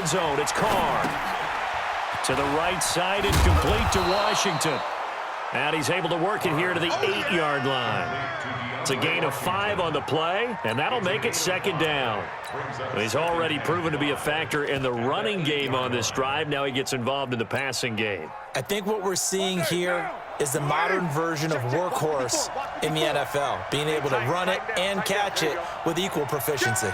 end zone. It's Carr. To the right side and complete to Washington. And he's able to work it here to the 8-yard line. It's a gain of 5 on the play, and that'll make it second down. He's already proven to be a factor in the running game on this drive. Now he gets involved in the passing game. I think what we're seeing here is the modern version of workhorse in the NFL, being able to run it and catch it with equal proficiency.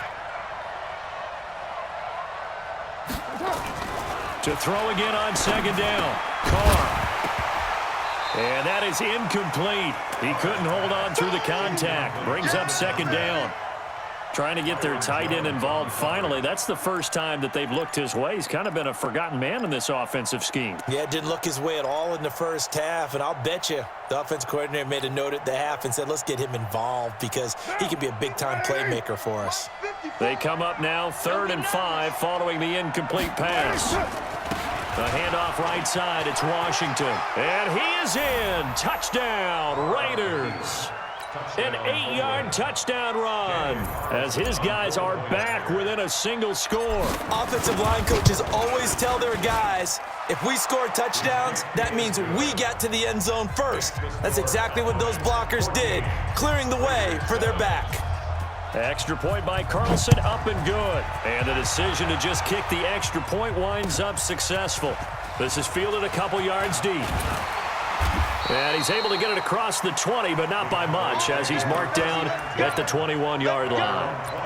To throw again on second down, Carr. And that is incomplete. He couldn't hold on through the contact. Brings up second down. Trying to get their tight end involved finally. That's the first time that they've looked his way. He's kind of been a forgotten man in this offensive scheme. Yeah, it didn't look his way at all in the first half, and I'll bet you the offense coordinator made a note at the half and said, let's get him involved because he could be a big-time playmaker for us. They come up now 3rd and 5 following the incomplete pass. The handoff right side, it's Washington. And he is in. Touchdown, Raiders. An 8-yard touchdown run as his guys are back within a single score. Offensive line coaches always tell their guys, if we score touchdowns, that means we get to the end zone first. That's exactly what those blockers did, clearing the way for their back. Extra point by Carlson, up and good. And the decision to just kick the extra point winds up successful. This is fielded a couple yards deep. And he's able to get it across the 20, but not by much, as he's marked down at the 21-yard line.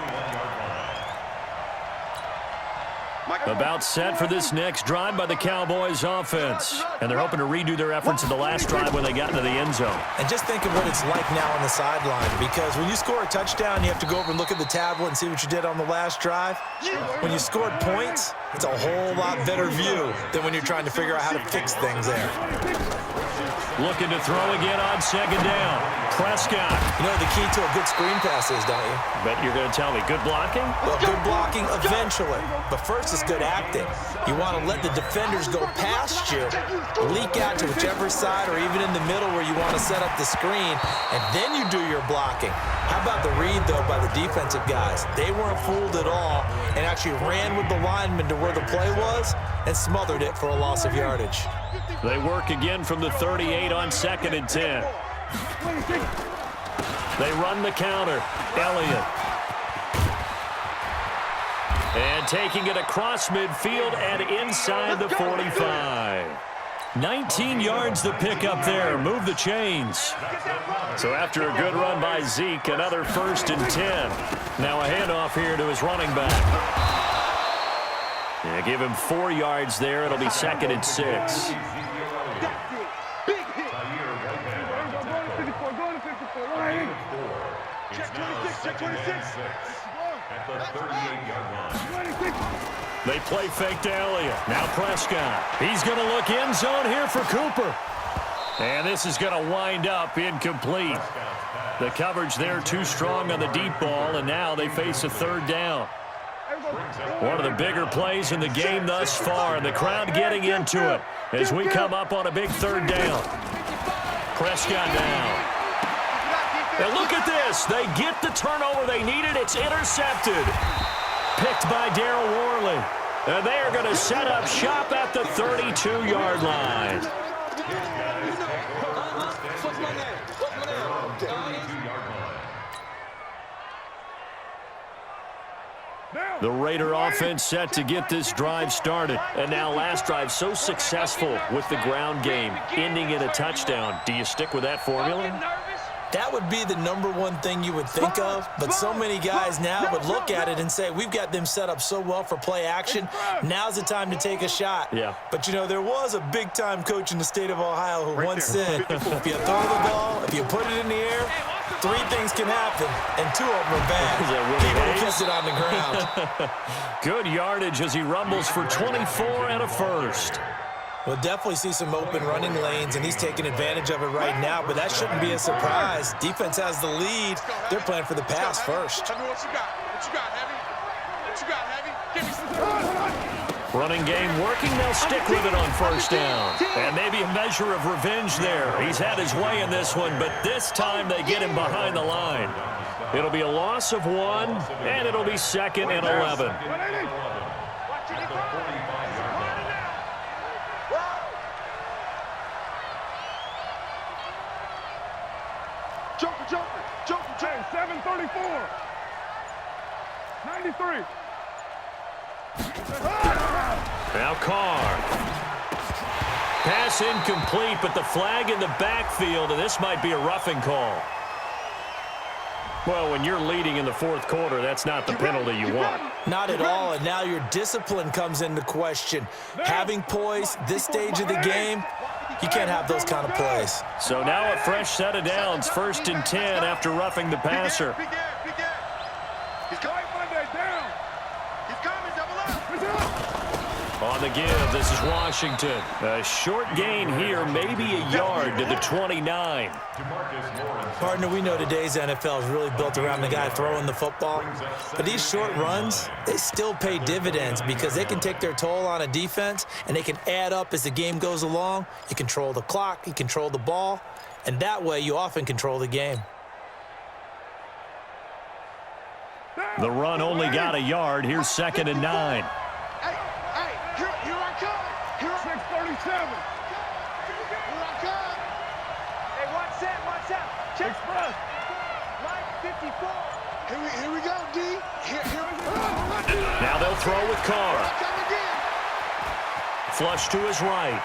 About set for this next drive by the Cowboys offense. And they're hoping to redo their efforts in the last drive when they got into the end zone. And just think of what it's like now on the sideline, because when you score a touchdown, you have to go over and look at the tablet and see what you did on the last drive. When you scored points, it's a whole lot better view than when you're trying to figure out how to fix things there. Looking to throw again on second down. Prescott. You know the key to a good screen pass is, don't you? Bet you're going to tell me good blocking? Well, good blocking eventually. But first is good acting. You want to let the defenders go past you, leak out to whichever side or even in the middle where you want to set up the screen, and then you do your blocking. How about the read, though, by the defensive guys? They weren't fooled at all and actually ran with the lineman to where the play was and smothered it for a loss of yardage. They work again from the 38 on 2nd and 10. They run the counter. Elliott. And taking it across midfield and inside the 45. 19 yards the pick up there. Move the chains. So after a good run by Zeke, another 1st and 10. Now a handoff here to his running back. Yeah, give him 4 yards there. It'll be 2nd and 6. They play fake to Elliott. Now Prescott. He's going to look end zone here for Cooper. And this is going to wind up incomplete. The coverage there too strong on the deep ball, and now they face a 3rd down. One of the bigger plays in the game thus far, and the crowd getting into it as we come up on a big 3rd down. Prescott down. And look at this. They get the turnover they needed. It's intercepted. Picked by Darryl Worley. And they are going to set up shop at the 32-yard line. The Raider offense set to get this drive started. And now last drive so successful with the ground game, ending in a touchdown. Do you stick with that formula? That would be the #1 thing you would think of, but so many guys now would look at it and say, we've got them set up so well for play action, now's the time to take a shot. Yeah. But, you know, there was a big-time coach in the state of Ohio who once said, if you throw the ball, if you put it in the air, 3 things can happen, and 2 of them are bad. People will kiss it on the ground. Good yardage as he rumbles for 24 and a 1st. We'll definitely see some open running lanes, and he's taking advantage of it right now, but that shouldn't be a surprise. Defense has the lead. They're playing for the pass first. Tell me what you got. What you got, Heavy? What you got, Heavy? Give me some. Running game working. They'll stick with it on 1st down. And maybe a measure of revenge there. He's had his way in this one, but this time they get him behind the line. It'll be a loss of 1, and it'll be 2nd and 11. Hey, 734. 93. Now Carr. Pass incomplete, but the flag in the backfield, and this might be a roughing call. Well, when you're leading in the fourth quarter, that's not the penalty you want. Not at all, and now your discipline comes into question. Having poise this stage of the game, you can't have those kind of plays. So now a fresh set of downs, 1st and 10 after roughing the passer. He's coming Monday down. He's coming, double up. On the give, this is Washington. A short gain here, maybe a yard to the 29. Partner, we know today's NFL is really built around the guy throwing the football. But these short runs, they still pay dividends because they can take their toll on a defense and they can add up as the game goes along. You control the clock, you control the ball, and that way you often control the game. The run only got a yard. Here's 2nd and 9. Hey, here I come. Here 637. Here I come. Hey, watch that. Check. Express. Line 54. Here we go, D. Here we go. Now they'll throw with Carr. Come again. Flush to his right.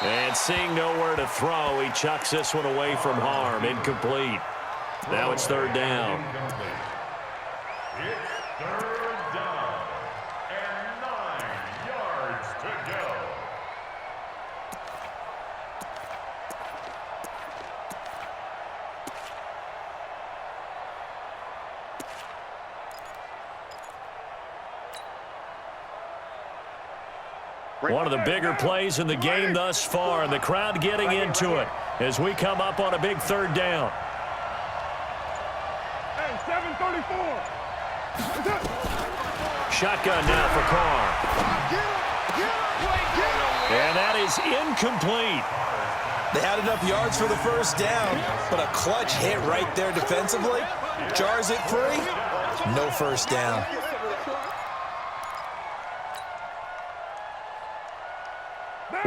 And seeing nowhere to throw, he chucks this one away from harm. Incomplete. Now it's 3rd down. It's 3rd down and 9 yards to go. One of the bigger plays in the game thus far, and the crowd getting into it as we come up on a big 3rd down. 734. Shotgun now for Carr. And that is incomplete. They had enough yards for the 1st down, but a clutch hit right there defensively jars it free. No 1st down.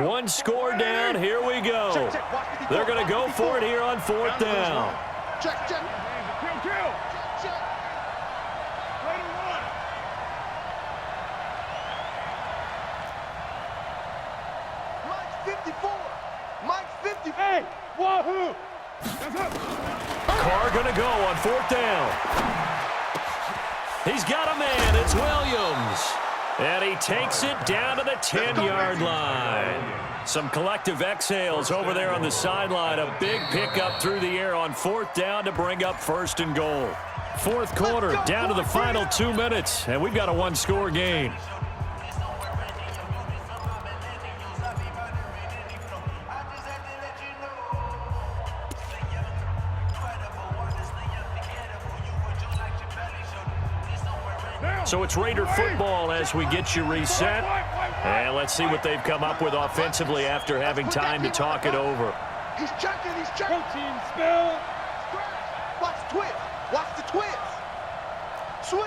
One score down. Here we go. They're going to go for it here on 4th down. Check. Kill. Check. Play to 1. Mike's 54. Mike's 50. Hey, wahoo. Carr going to go on 4th down. He's got a man. It's Williams. And he takes it down to the 10-yard line. Some collective exhales over there on the sideline. A big pickup through the air on 4th down to bring up 1st and goal. 4th quarter, down to the final 2 minutes, and we've got a one-score game. So it's Raider football as we get you reset. And let's see what they've come up with offensively after having time to talk it over. He's checking. Team spell. Watch the twist. Watch the twist. Switch.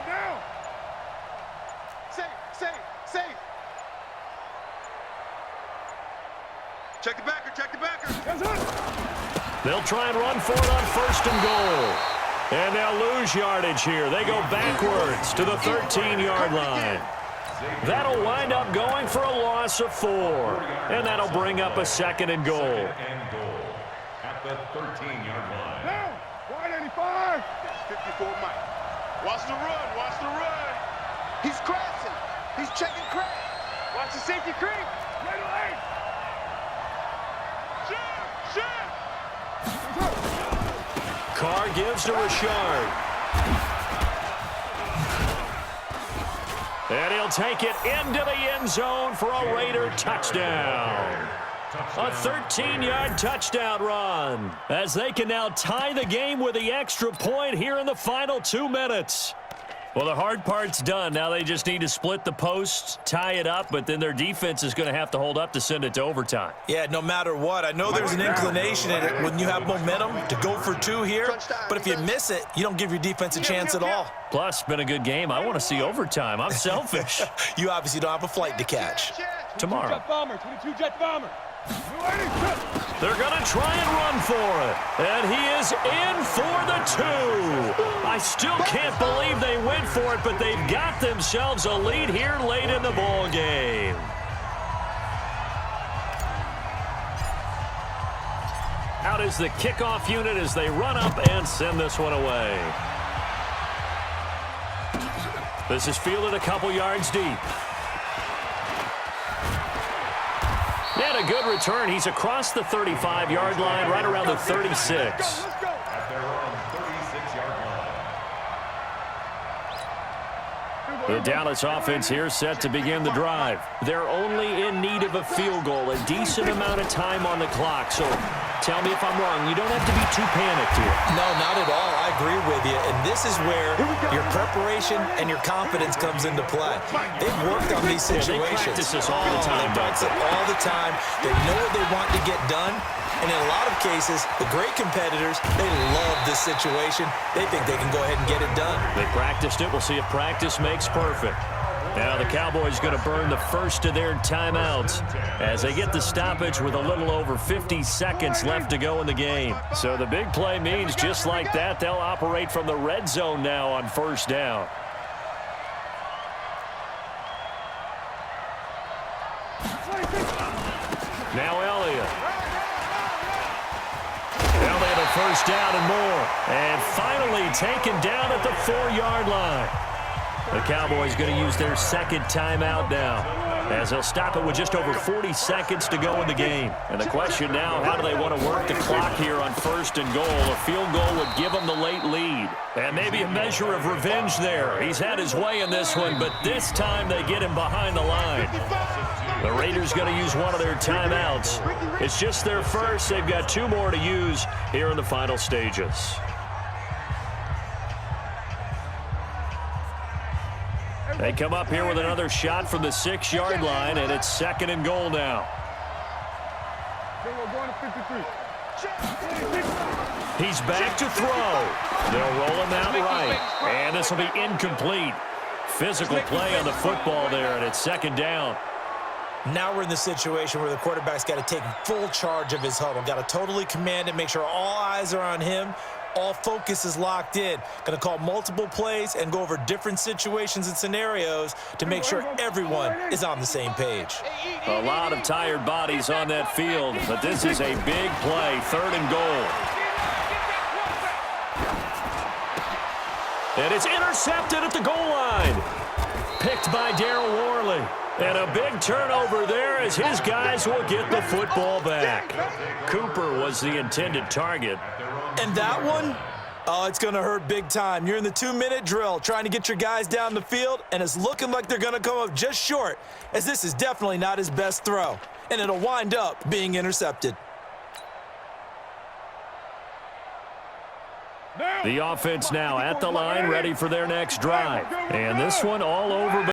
Down. Safe. Check the backer. Yes, sir. They'll try and run for it on 1st and goal. And they'll lose yardage here. They go backwards to the 13-yard line. That'll wind up going for a loss of 4. And that'll bring up a 2nd and goal. At the 13-yard line. Down. 185. 54 Mike. Watch the run. He's crashing. He's checking crash. Watch the safety creep. Middle 8. Shot. Carr gives to Richard. And he'll take it into the end zone for a Raider touchdown. A 13-yard touchdown run as they can now tie the game with the extra point here in the final 2 minutes. Well, the hard part's done. Now they just need to split the posts, tie it up, but then their defense is going to have to hold up to send it to overtime. Yeah, no matter what. I know there's an inclination in it when you have momentum to go for 2 here, but if you miss it, you don't give your defense a chance at all. Plus, been a good game. I want to see overtime. I'm selfish. You obviously don't have a flight to catch. Tomorrow. 22 jet bomber. They're going to try and run for it. And he is in for the 2. I still can't believe they went for it, but they've got themselves a lead here late in the ball game. Out is the kickoff unit as they run up and send this one away. This is fielded a couple yards deep. And a good return. He's across the 35-yard line, right around the 36. At their own 36-yard line. The Dallas offense here set to begin the drive. They're only in need of a field goal, a decent amount of time on the clock. So tell me if I'm wrong. You don't have to be too panicked here. No, not at all. I agree with you. And this is where your preparation and your confidence comes into play. They've worked on these situations. They practice this all the time. They practice it all the time. They know what they want to get done. And in a lot of cases, the great competitors, they love this situation. They think they can go ahead and get it done. They practiced it. We'll see if practice makes perfect. Now the Cowboys going to burn the first of their timeouts as they get the stoppage with a little over 50 seconds left to go in the game. So the big play means just like that, they'll operate from the red zone now on first down. Now Elliott. Elliott a first down and more. And finally taken down at the 4-yard line. The Cowboys going to use their second timeout now as they'll stop it with just over 40 seconds to go in the game. And the question now, how do they want to work the clock here on first and goal? A field goal would give them the late lead. And maybe a measure of revenge there. He's had his way in this one, but this time they get him behind the line. The Raiders going to use one of their timeouts. It's just their first. They've got 2 more to use here in the final stages. They come up here with another shot from the 6-yard line, and it's second and goal now. He's back to throw. They'll roll him out right, and this will be incomplete. Physical play on the football there, and it's second down. Now we're in the situation where the quarterback's got to take full charge of his huddle. Got to totally command it, make sure all eyes are on him. All focus is locked in. Going to call multiple plays and go over different situations and scenarios to make sure everyone is on the same page. A lot of tired bodies on that field, but this is a big play, third and goal. And it's intercepted at the goal line. Picked by Darryl Worley. And a big turnover there as his guys will get the football back. Cooper was the intended target. And that one, oh, it's going to hurt big time. You're in the 2-minute drill trying to get your guys down the field, and it's looking like they're going to come up just short, as this is definitely not his best throw. And it'll wind up being intercepted. The offense now at the line, ready for their next drive. And this one all over.